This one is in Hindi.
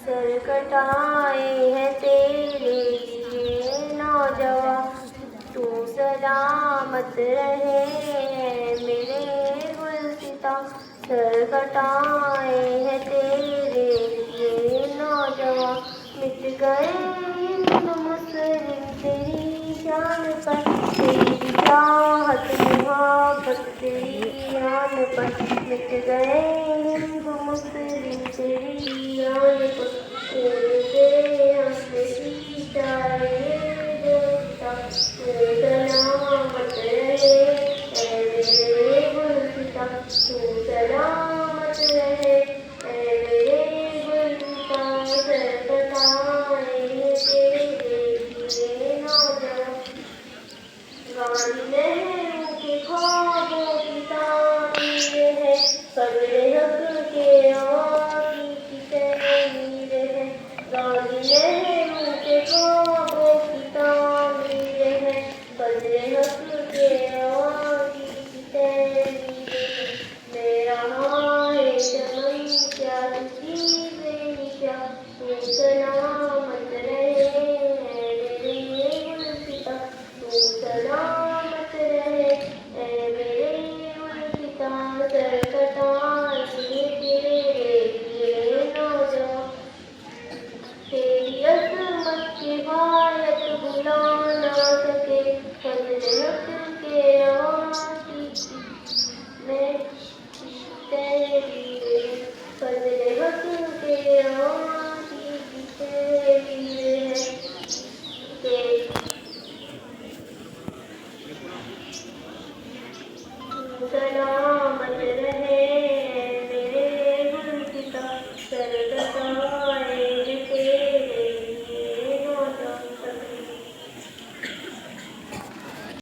सर कटाए हैं तेरे लिए नौजवान। तू सलामत रहे मेरे गुलसिता, सर कटाए हैं तेरे लिए नौजवान। मिट गए हिंदू मुस्लिम तेरी शान पर, तेरी चाहत मोहब्बत तेरी आन पर। मिट गए हिंदू मुस्लिम तेरी आन पर, तेरे हंसने की चाहे देवता। तू सलामत रहे ऐ मेरे गुलसिता, तू सलामत रहे ऐ मेरे गुलसिता। सर कटाए हैं तेरे लिए नौजवान। गांधी नेहरू के ख्वाबों की तामीर है, कब्र हक के अवामी की तहरीर है। गांधी नेहरू के ख्वाबों की तामीर है, कब्र हक के अवामी की तहरीर है। मेरा हाय चमन क्या तुझी